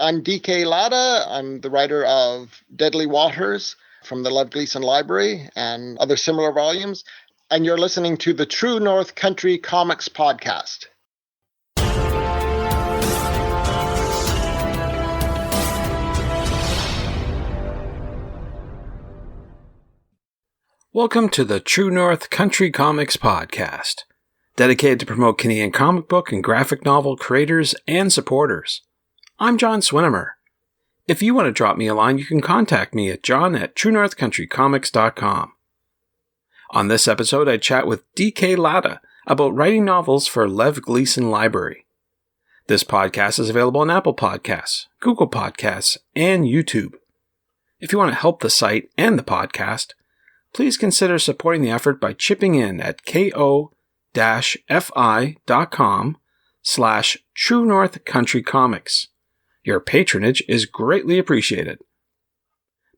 I'm DK Latta. I'm the writer of Deadly Waters from the Lev Gleason Library and other similar volumes. And you're listening to the True North Country Comics Podcast. Welcome to the True North Country Comics Podcast, dedicated to promote Canadian comic book and graphic novel creators and supporters. I'm John Swinimer. If you want to drop me a line, you can contact me at john@truenorthcountrycomics.com. On this episode, I chat with DK Latta about writing novels for Lev Gleason Library. This podcast is available on Apple Podcasts, Google Podcasts, and YouTube. If you want to help the site and the podcast, please consider supporting the effort by chipping in at ko-fi.com/True North Country Comics. Your patronage is greatly appreciated.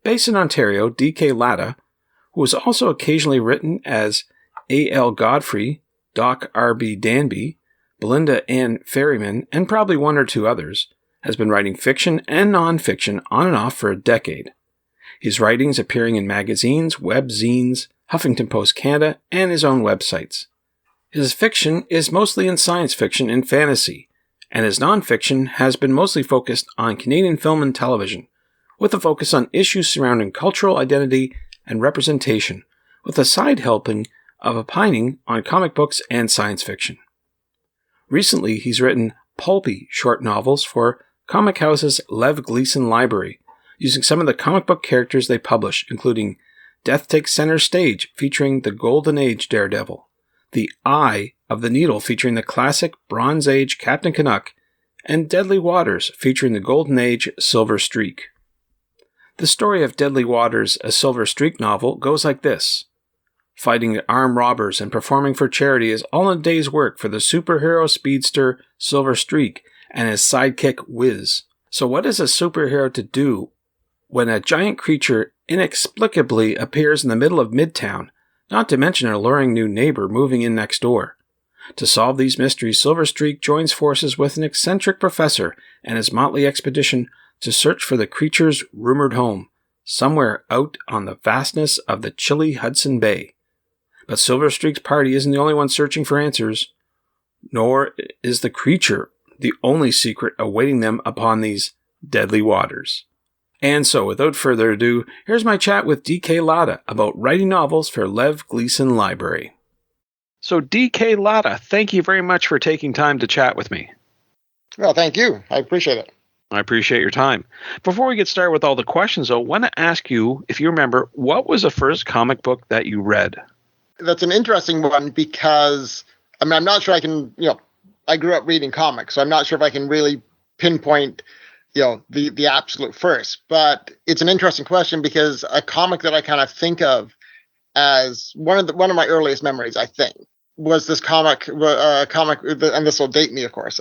Based in Ontario, DK Latta, who has also occasionally written as A.L. Godfrey, Doc R.B. Danby, Belinda Ann Ferryman, and probably one or two others, has been writing fiction and non-fiction on and off for a decade. His writings appearing in magazines, webzines, Huffington Post Canada, and his own websites. His fiction is mostly in science fiction and fantasy, and his non-fiction has been mostly focused on Canadian film and television, with a focus on issues surrounding cultural identity and representation, with a side helping of opining on comic books and science fiction. Recently, he's written pulpy short novels for comic houses Lev Gleason Library, using some of the comic book characters they publish, including Death Takes Center Stage, featuring the Golden Age Daredevil, The Eye of the Needle, featuring the classic Bronze Age Captain Canuck, and Deadly Waters, featuring the Golden Age Silver Streak. The story of Deadly Waters, a Silver Streak novel, goes like this. Fighting armed robbers and performing for charity is all in a day's work for the superhero speedster Silver Streak and his sidekick Wiz. So what is a superhero to do when a giant creature inexplicably appears in the middle of Midtown, not to mention an alluring new neighbor moving in next door? To solve these mysteries, Silver Streak joins forces with an eccentric professor and his motley expedition to search for the creature's rumored home, somewhere out on the vastness of the chilly Hudson Bay. But Silver Streak's party isn't the only one searching for answers, nor is the creature the only secret awaiting them upon these deadly waters. And so, without further ado, here's my chat with DK Latta about writing novels for Lev Gleason Library. So, DK Latta, thank you very much for taking time to chat with me. Well, thank you. I appreciate it. I appreciate your time. Before we get started with all the questions, though, I want to ask you, if you remember, what was the first comic book that you read? That's an interesting one because, I'm not sure I can, I grew up reading comics, so I'm not sure if I can really pinpoint the absolute first, but it's an interesting question because a comic that I kind of think of as one of my earliest memories, I think, was this comic, and this will date me, of course,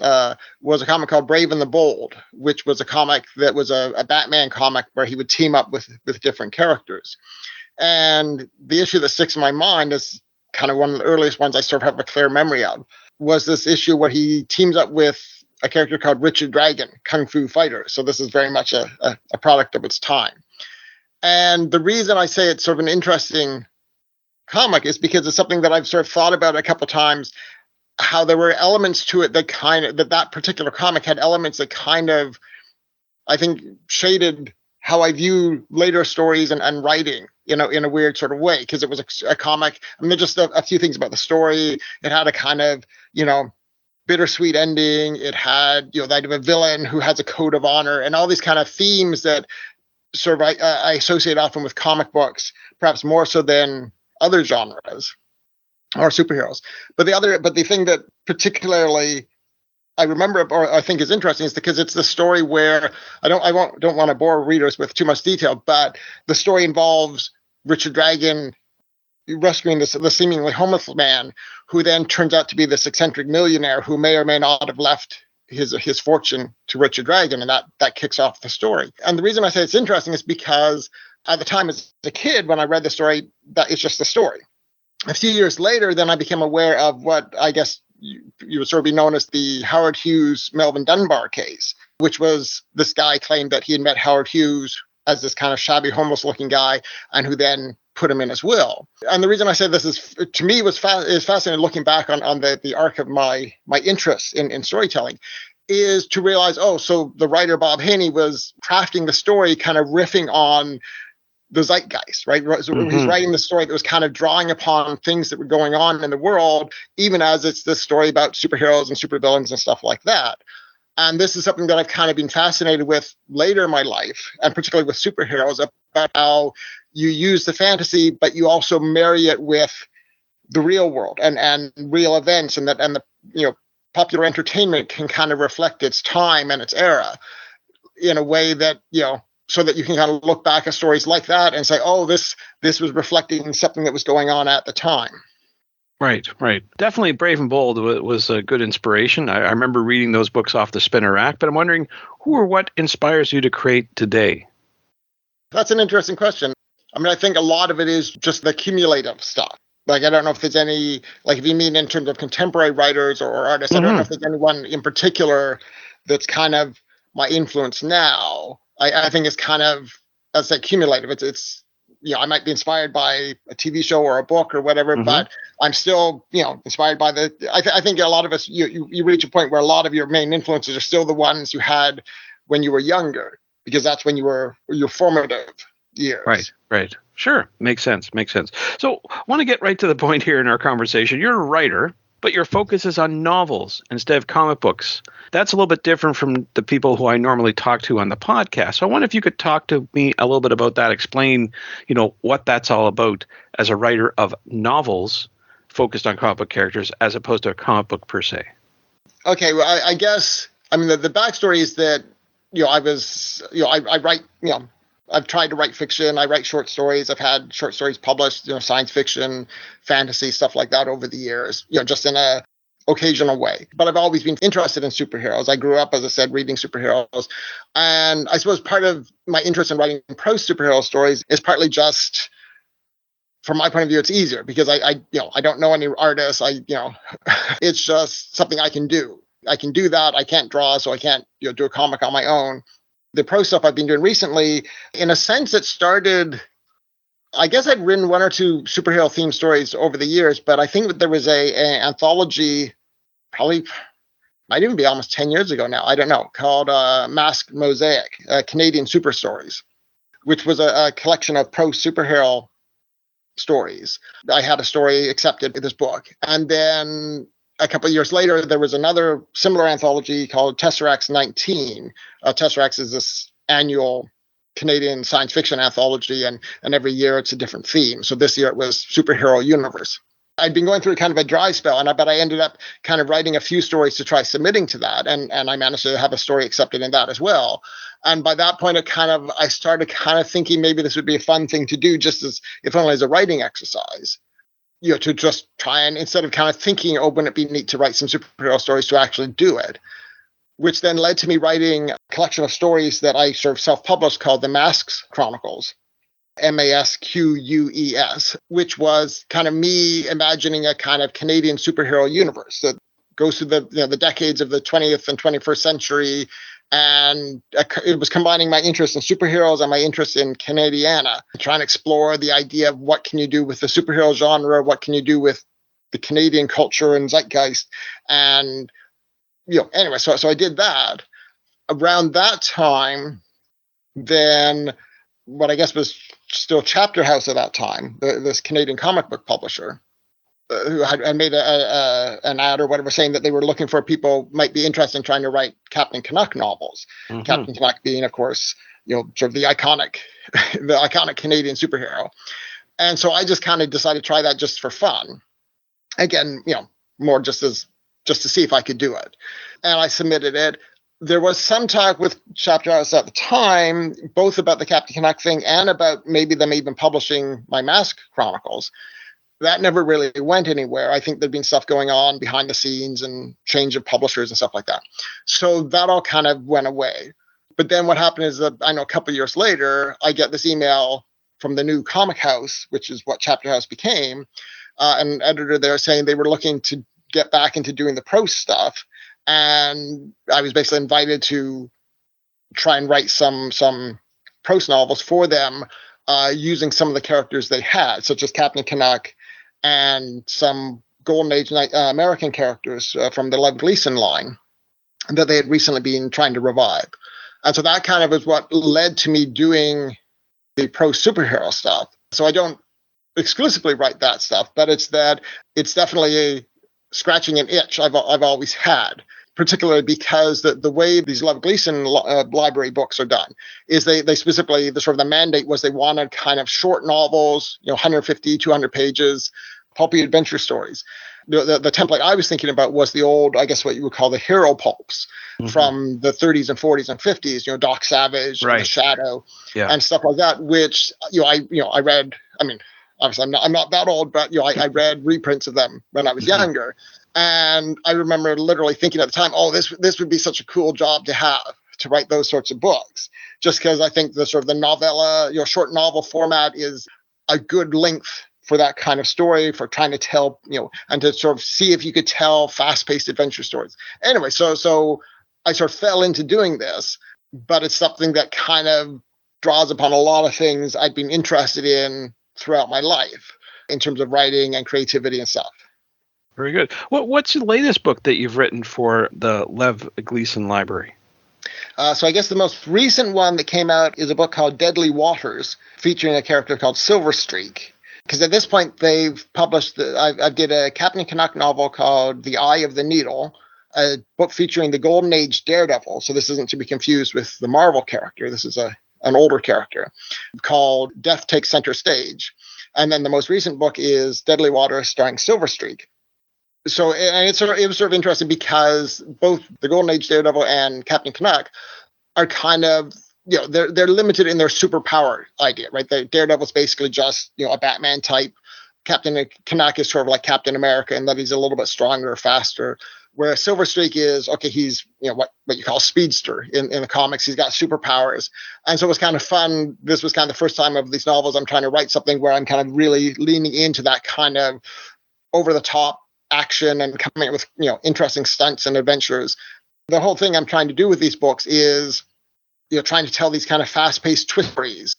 was a comic called Brave and the Bold, which was a comic that was a Batman comic where he would team up with different characters. And the issue that sticks in my mind is kind of one of the earliest ones I sort of have a clear memory of, was this issue where he teams up with a character called Richard Dragon, Kung Fu Fighter. So this is very much a product of its time. And the reason I say it's sort of an interesting comic is because it's something that I've sort of thought about a couple of times, how there were elements to it that particular comic had elements that kind of, I think, shaded how I view later stories and writing, in a weird sort of way, because it was a comic. Just a few things about the story. It had a kind of, bittersweet ending. It had, the idea of a villain who has a code of honor and all these kind of themes that sort of I associate often with comic books, perhaps more so than other genres or superheroes. But the thing that particularly I remember or I think is interesting is because it's the story where I don't want to bore readers with too much detail, but the story involves Richard Dragon rescuing the seemingly homeless man, who then turns out to be this eccentric millionaire who may or may not have left his fortune to Richard Dragon, and that kicks off the story. And the reason I say it's interesting is because at the time as a kid, when I read the story, that it's just a story. A few years later, then I became aware of what I guess you would sort of be known as the Howard Hughes Melvin Dunbar case, which was this guy claimed that he had met Howard Hughes as this kind of shabby, homeless-looking guy, and who then put him in his will. And the reason I say this is, to me, is fascinating looking back on the arc of my interest in storytelling, is to realize, so the writer Bob Haney was crafting the story kind of riffing on the zeitgeist, right? So he's writing the story that was kind of drawing upon things that were going on in the world, even as it's this story about superheroes and supervillains and stuff like that. And this is something that I've kind of been fascinated with later in my life, and particularly with superheroes, about how you use the fantasy, but you also marry it with the real world and real events, and the popular entertainment can kind of reflect its time and its era in a way that, so that you can kind of look back at stories like that and say, this was reflecting something that was going on at the time. Right. Definitely Brave and Bold was a good inspiration. I remember reading those books off the spinner rack, but I'm wondering who or what inspires you to create today? That's an interesting question. I mean, I think a lot of it is just the cumulative stuff. Like, I don't know if there's any, like, if you mean in terms of contemporary writers or artists, I don't know if there's anyone in particular that's kind of my influence now. I think it's kind of, as I say, cumulative. It's I might be inspired by a TV show or a book or whatever, but I'm still, inspired by I think a lot of us, you reach a point where a lot of your main influences are still the ones you had when you were younger, because that's when you were your formative years. Right. Sure. Makes sense. So I want to get right to the point here in our conversation. You're a writer, but your focus is on novels instead of comic books. That's a little bit different from the people who I normally talk to on the podcast. So I wonder if you could talk to me a little bit about that, explain, what that's all about as a writer of novels focused on comic book characters as opposed to a comic book per se. Okay, well, I guess, I mean, the backstory is that, I write, I've tried to write fiction. I write short stories. I've had short stories published, science fiction, fantasy, stuff like that over the years, just in a occasional way. But I've always been interested in superheroes. I grew up, as I said, reading superheroes. And I suppose part of my interest in writing prose superhero stories is partly just, from my point of view, it's easier because I don't know any artists. It's just something I can do. I can do that. I can't draw, so I can't do a comic on my own. The pro stuff I've been doing recently, in a sense, it started, I guess I'd written one or two superhero themed stories over the years, but I think that there was a anthology, probably might even be almost 10 years ago now, I don't know, called Masked Mosaic, Canadian Super Stories, which was a collection of pro superhero stories. I had a story accepted in this book. And then a couple of years later, there was another similar anthology called Tesseract 19. Tesseract is this annual Canadian science fiction anthology, and every year it's a different theme. So this year it was Superhero Universe. I'd been going through kind of a dry spell, but I ended up kind of writing a few stories to try submitting to that, and I managed to have a story accepted in that as well. And by that point, I started kind of thinking maybe this would be a fun thing to do, just as, if only as a writing exercise. To just try and, instead of kind of thinking, wouldn't it be neat to write some superhero stories, to actually do it, which then led to me writing a collection of stories that I sort of self-published called the Masks Chronicles, Masques, which was kind of me imagining a kind of Canadian superhero universe that goes through the decades of the 20th and 21st century. And it was combining my interest in superheroes and my interest in Canadiana, trying to explore the idea of what can you do with the superhero genre, what can you do with the Canadian culture and zeitgeist. And, anyway, so I did that. Around that time, then what I guess was still Chapter House at that time, this Canadian comic book publisher, who had made an ad or whatever saying that they were looking for people might be interested in trying to write Captain Canuck novels. Mm-hmm. Captain Canuck being, of course, sort of the iconic Canadian superhero. And so I just kind of decided to try that just for fun. Again, more just to see if I could do it. And I submitted it. There was some talk with Chapter House at the time, both about the Captain Canuck thing and about maybe them even publishing my Mask Chronicles. That never really went anywhere. I think there'd been stuff going on behind the scenes and change of publishers and stuff like that. So that all kind of went away. But then what happened is that I know a couple of years later, I get this email from the new Comic House, which is what Chapter House became, an editor there saying they were looking to get back into doing the prose stuff. And I was basically invited to try and write some prose novels for them using some of the characters they had, such as Captain Canuck and some Golden Age American characters from the Lev Gleason line that they had recently been trying to revive. And so that kind of is what led to me doing the prose superhero stuff. So I don't exclusively write that stuff, but it's definitely scratching an itch I've always had, particularly because the way these Lev Gleason library books are done is they specifically, the mandate was they wanted kind of short novels, 150, 200 pages, pulpy adventure stories. The template I was thinking about was the old, I guess what you would call the hero pulps from the 30s and 40s and 50s, Doc Savage, right. The Shadow, and stuff like that, which, I read, I mean, obviously I'm not that old, but, I read reprints of them when I was younger. And I remember literally thinking at the time, oh, this would be such a cool job to have, to write those sorts of books, just because I think the novella, short novel format is a good length for that kind of story, for trying to tell, and to sort of see if you could tell fast-paced adventure stories. Anyway, so I sort of fell into doing this, but it's something that kind of draws upon a lot of things I'd been interested in throughout my life in terms of writing and creativity and stuff. Very good. What's the latest book that you've written for the Lev Gleason Library? So I guess the most recent one that came out is a book called Deadly Waters, featuring a character called Silverstreak. Because at this point, they've published, I did a Captain Canuck novel called The Eye of the Needle, a book featuring the Golden Age Daredevil. So this isn't to be confused with the Marvel character. This is an older character, called Death Takes Center Stage. And then the most recent book is Deadly Waters, starring Silverstreak. So and it was sort of interesting because both the Golden Age Daredevil and Captain Canuck are kind of, they're limited in their superpower idea, right? The Daredevil's basically just, a Batman type. Captain Canuck is sort of like Captain America in that he's a little bit stronger, faster. Whereas Silverstreak is, he's, what you call a speedster in the comics. He's got superpowers. And so it was kind of fun. This was kind of the first time of these novels I'm trying to write something where I'm kind of really leaning into that kind of over-the-top action and coming up with, interesting stunts and adventures. The whole thing I'm trying to do with these books is, trying to tell these kind of fast-paced twist stories,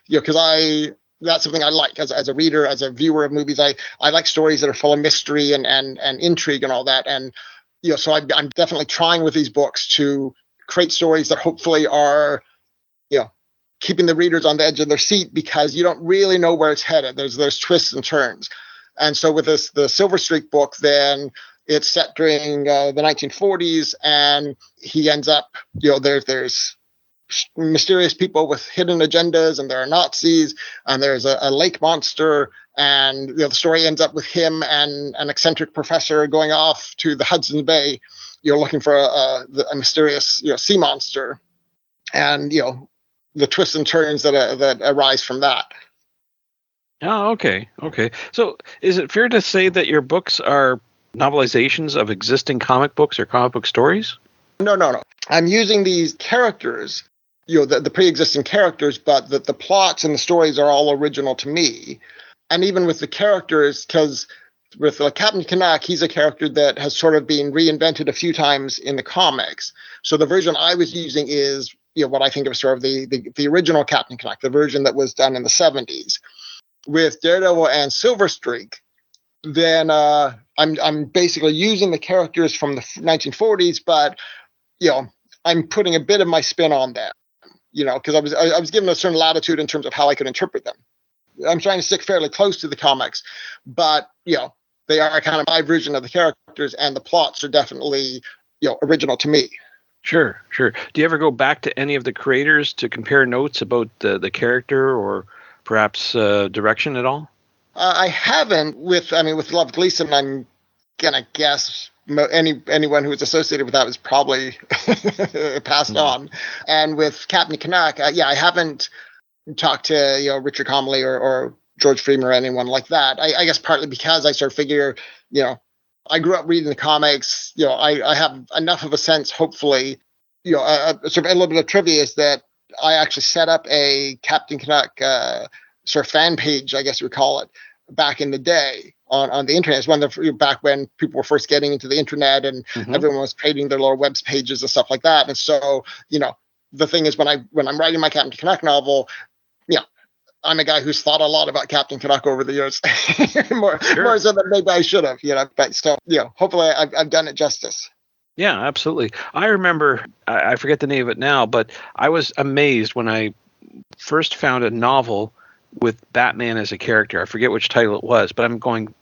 because that's something I like as a reader, as a viewer of movies. I like stories that are full of mystery and intrigue and all that. And, so I'm definitely trying with these books to create stories that hopefully are, keeping the readers on the edge of their seat, because you don't really know where it's headed. There's twists and turns. And so with the Silverstreak book, then it's set during the 1940s, and he ends up, there's mysterious people with hidden agendas, and there are Nazis, and there's a lake monster, and the story ends up with him and an eccentric professor going off to the Hudson Bay, looking for a mysterious sea monster, and the twists and turns that arise from that. Oh, okay. So is it fair to say that your books are novelizations of existing comic books or comic book stories? No. I'm using these characters, the pre-existing characters, but the plots and the stories are all original to me. And even with the characters, because with Captain Canuck, he's a character that has sort of been reinvented a few times in the comics. So the version I was using is, what I think of sort of the original Captain Canuck, the version that was done in the 70s. With Daredevil and Silverstreak, then I'm basically using the characters from the 1940s, but I'm putting a bit of my spin on them, because I was given a certain latitude in terms of how I could interpret them. I'm trying to stick fairly close to the comics, but they are kind of my version of the characters, and the plots are definitely original to me. Sure. Do you ever go back to any of the creators to compare notes about the character or perhaps direction at all? I haven't. With Lev Gleason, I'm gonna guess anyone who was associated with that was probably passed on. And with Captain Canuck, I haven't talked to Richard Comley or George Freeman or anyone like that. I guess partly because I sort of figure, I grew up reading the comics. I have enough of a sense, hopefully. Sort of a little bit of trivia is that I actually set up a Captain Canuck sort of fan page, I guess you would call it, back in the day on the internet. It's back when people were first getting into the internet, and everyone was creating their little web pages and stuff like that. And so, the thing is when I'm writing my Captain Canuck novel, I'm a guy who's thought a lot about Captain Canuck over the years, more so than maybe I should have, But so, hopefully I've done it justice. Yeah, absolutely. I remember, I forget the name of it now, but I was amazed when I first found a novel with Batman as a character. I forget which title it was, but I'm going,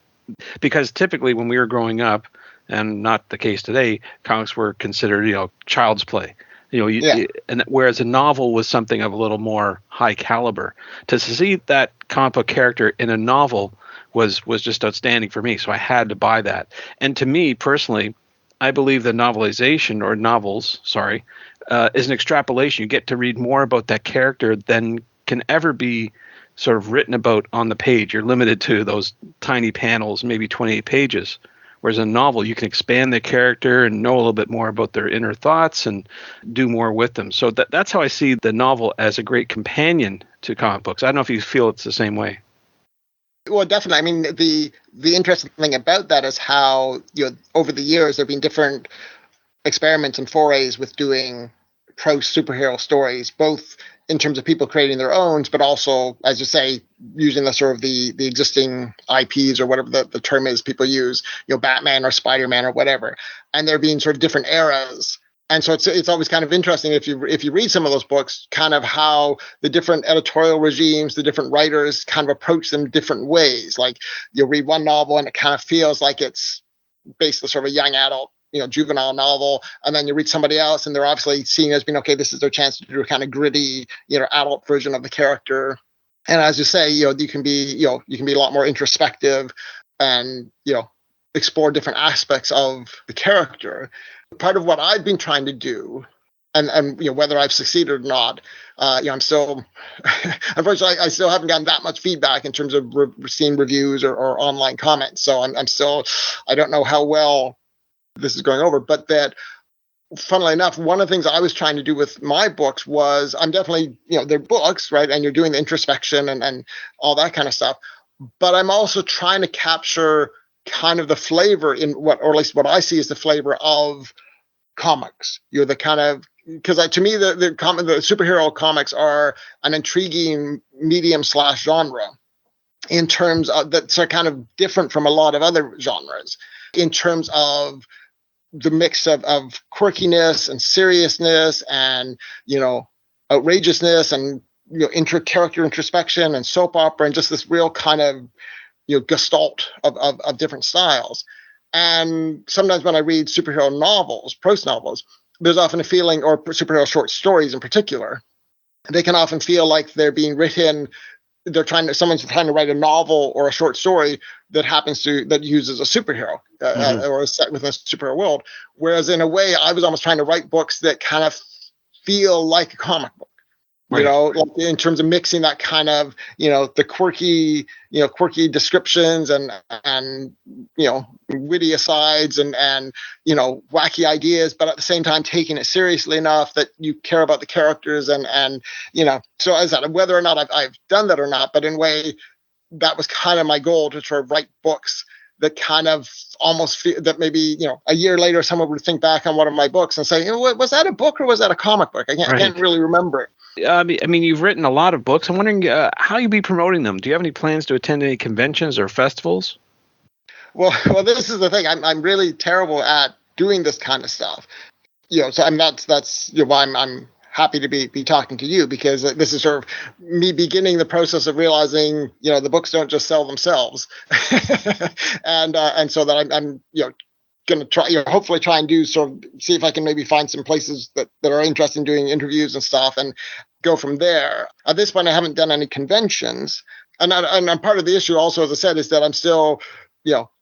because typically when we were growing up, and not the case today, comics were considered, child's play. And whereas a novel was something of a little more high caliber. To see that comic book character in a novel was just outstanding for me. So I had to buy that. And to me personally, I believe the novelization or novels, is an extrapolation. You get to read more about that character than can ever be sort of written about on the page. You're limited to those tiny panels, maybe 28 pages. Whereas a novel, you can expand the character and know a little bit more about their inner thoughts and do more with them. So that's how I see the novel as a great companion to comic books. I don't know if you feel it's the same way. Well, definitely. I mean, the interesting thing about that is how, over the years, there have been different experiments and forays with doing pro superhero stories, both in terms of people creating their own, but also, as you say, using the sort of the existing IPs or whatever the term is people use, Batman or Spider-Man or whatever. And there being sort of different eras. And so it's always kind of interesting if you read some of those books, kind of how the different editorial regimes, the different writers kind of approach them different ways. Like you'll read one novel and it kind of feels like it's basically sort of a young adult, juvenile novel, and then you read somebody else and they're obviously seen as being, okay, this is their chance to do a kind of gritty, adult version of the character. And as you say, you can be a lot more introspective and, explore different aspects of the character. Part of what I've been trying to do, and whether I've succeeded or not, I'm still, unfortunately, I still haven't gotten that much feedback in terms of seeing reviews or online comments. So I'm still, I don't know how well this is going over, but that, funnily enough, one of the things I was trying to do with my books was, I'm definitely, they're books, right? And you're doing the introspection and all that kind of stuff. But I'm also trying to capture kind of the flavor in what, or at least what I see as the flavor of comics. The kind of, because to me, the superhero comics are an intriguing medium / genre in terms of that's kind of different from a lot of other genres in terms of the mix of quirkiness and seriousness and, outrageousness and, character introspection and soap opera and just this real kind of, gestalt of different styles. And sometimes when I read superhero novels, prose novels, there's often a feeling, or superhero short stories in particular, they can often feel like they're being written, someone's trying to write a novel or a short story that uses a superhero or is set within a superhero world. Whereas in a way, I was almost trying to write books that kind of feel like a comic book. Right. Like in terms of mixing that kind of, the quirky descriptions and witty asides and wacky ideas, but at the same time taking it seriously enough that you care about the characters and so as that, whether or not I've done that or not, but in a way that was kind of my goal, to sort of write books that kind of almost feel that maybe, a year later someone would think back on one of my books and say, was that a book or was that a comic book? I can't really remember it. I mean, you've written a lot of books. I'm wondering how you be promoting them. Do you have any plans to attend any conventions or festivals? Well, this is the thing. I'm really terrible at doing this kind of stuff. So that's why I'm happy to be talking to you, because this is sort of me beginning the process of realizing, the books don't just sell themselves, and so that I'm going to try, hopefully try and do sort of see if I can maybe find some places that are interested in doing interviews and stuff and go from there. At this point, I haven't done any conventions. And I'm part of the issue also, as I said, is that I'm still,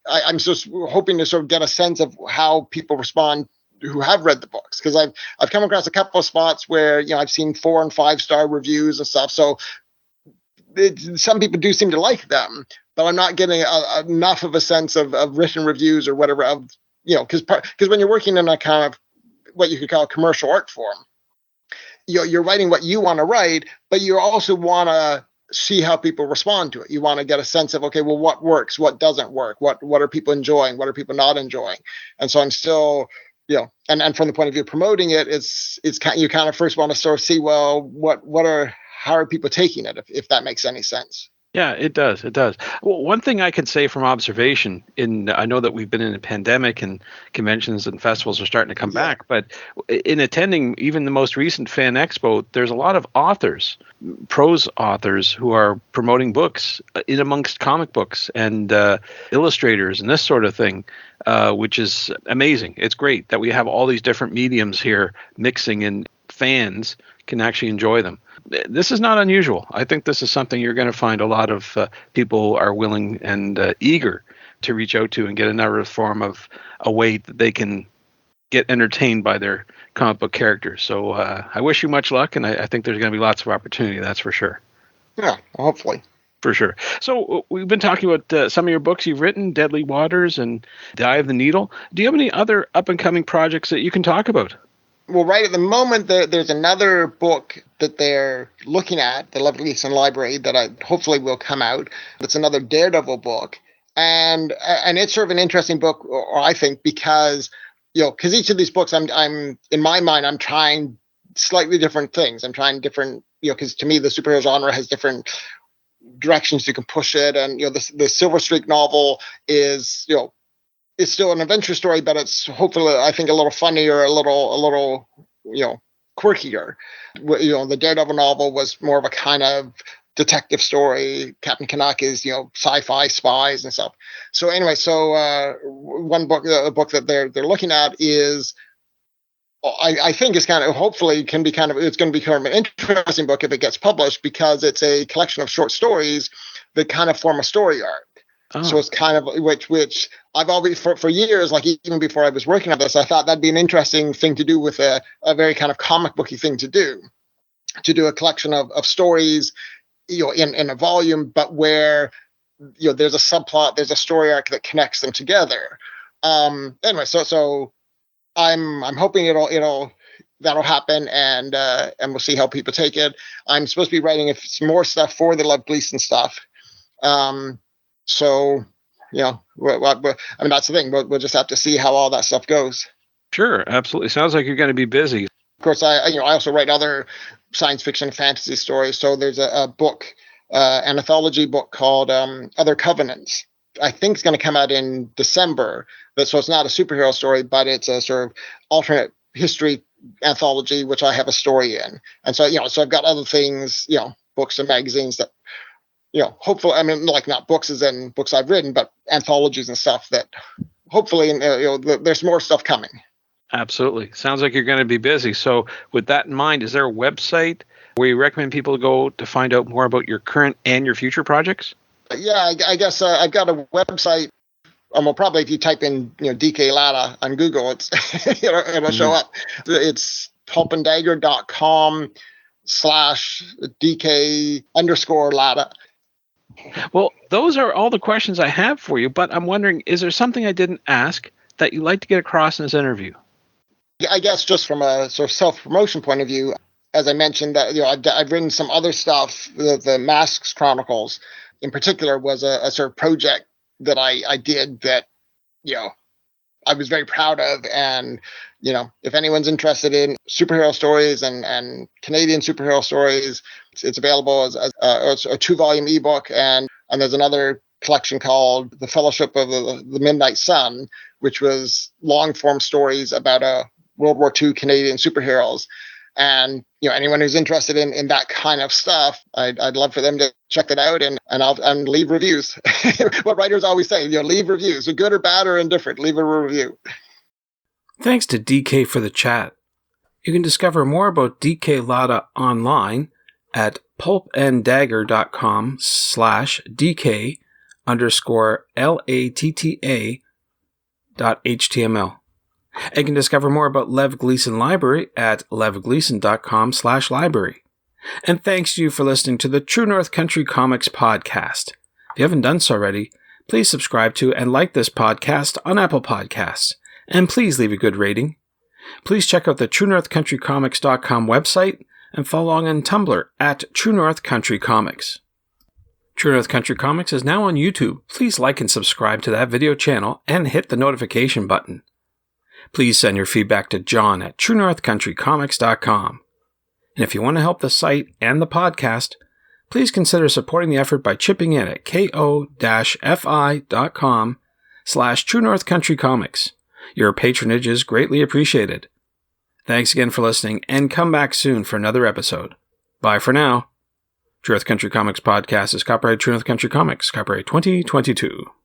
I'm just hoping to sort of get a sense of how people respond who have read the books. Because I've come across a couple of spots where, I've seen 4 and 5 star reviews and stuff. So some people do seem to like them, but I'm not getting enough of a sense of written reviews or whatever of, because when you're working in a kind of what you could call a commercial art form, you're writing what you want to write, but you also want to see how people respond to it. You want to get a sense of, okay, well, what works, what doesn't work, what are people enjoying, what are people not enjoying. And so I'm still and from the point of view of promoting it, it's kind, you kind of first want to sort of see, well, how are people taking it, if that makes any sense. Yeah, it does. It does. Well, one thing I can say from observation, I know that we've been in a pandemic and conventions and festivals are starting to come back, but in attending even the most recent Fan Expo, there's a lot of authors, prose authors, who are promoting books in amongst comic books and illustrators and this sort of thing, which is amazing. It's great that we have all these different mediums here mixing, and fans can actually enjoy them. This is not unusual. I think this is something you're going to find a lot of people are willing and eager to reach out to and get another form of a way that they can get entertained by their comic book characters. So I wish you much luck, and I think there's going to be lots of opportunity, that's for sure. Yeah, hopefully. For sure. So we've been talking about some of your books you've written, Deadly Waters and The Eye of the Needle. Do you have any other up-and-coming projects that you can talk about? Well, right at the moment, there's another book that they're looking at, the Lev Gleason Library, that hopefully will come out. It's another Daredevil book. And it's sort of an interesting book, or I think, because, because each of these books, I'm in my mind, I'm trying slightly different things. I'm trying different, because to me, the superhero genre has different directions you can push it. And, the Silver Streak novel is, it's still an adventure story, but it's hopefully, I think, a little funnier, a little, quirkier. The Daredevil novel was more of a kind of detective story. Captain Canuck is, sci-fi spies and stuff. So anyway, one book, a book that they're looking at is, I think is kind of, hopefully can be kind of, it's going to be kind of an interesting book if it gets published, because it's a collection of short stories that kind of form a story arc. Oh. So it's kind of which I've always for years, like even before I was working on this, I thought that'd be an interesting thing to do with a very kind of comic booky thing to do a collection of stories, in a volume, but where there's a subplot, there's a story arc that connects them together. Anyway, so I'm hoping that'll happen, and we'll see how people take it. I'm supposed to be writing some more stuff for the Lev Gleason stuff. So, I mean, that's the thing. We'll just have to see how all that stuff goes. Sure, absolutely. Sounds like you're going to be busy. Of course, I also write other science fiction and fantasy stories. So there's a book, an anthology book called Other Covenants. I think it's going to come out in December. So it's not a superhero story, but it's a sort of alternate history anthology, which I have a story in. And so, so I've got other things, books and magazines that, hopefully, I mean, like not books as in books I've written, but anthologies and stuff that hopefully, there's more stuff coming. Absolutely. Sounds like you're going to be busy. So with that in mind, is there a website where you recommend people go to find out more about your current and your future projects? Yeah, I guess I've got a website. Well, probably if you type in, DK Latta on Google, it'll show up. It's pulpanddagger.com/DK_Latta. Well, those are all the questions I have for you, but I'm wondering, is there something I didn't ask that you'd like to get across in this interview? I guess just from a sort of self-promotion point of view, as I mentioned, that I've written some other stuff. The Masks Chronicles, in particular, was a sort of project that I did that, I was very proud of. And, if anyone's interested in superhero stories and Canadian superhero stories, it's available as a 2-volume ebook. And there's another collection called The Fellowship of the Midnight Sun, which was long form stories about World War II Canadian superheroes. And, anyone who's interested in that kind of stuff, I'd love for them to check it out and leave reviews. What writers always say, leave reviews, good or bad or indifferent, leave a review. Thanks to DK for the chat. You can discover more about DK Latta online at pulpanddagger.com/DK_LATTA.html. You can discover more about Lev Gleason Library at levgleason.com/library. And thanks to you for listening to the True North Country Comics podcast. If you haven't done so already, please subscribe to and like this podcast on Apple Podcasts. And please leave a good rating. Please check out the TrueNorthCountryComics.com website and follow along on Tumblr at True North Country Comics. True North Country Comics is now on YouTube. Please like and subscribe to that video channel and hit the notification button. Please send your feedback to John at TrueNorthCountryComics.com. And if you want to help the site and the podcast, please consider supporting the effort by chipping in at ko-fi.com/TrueNorthCountryComics. Your patronage is greatly appreciated. Thanks again for listening, and come back soon for another episode. Bye for now. True North Country Comics Podcast is copyright True North Country Comics, copyright 2022.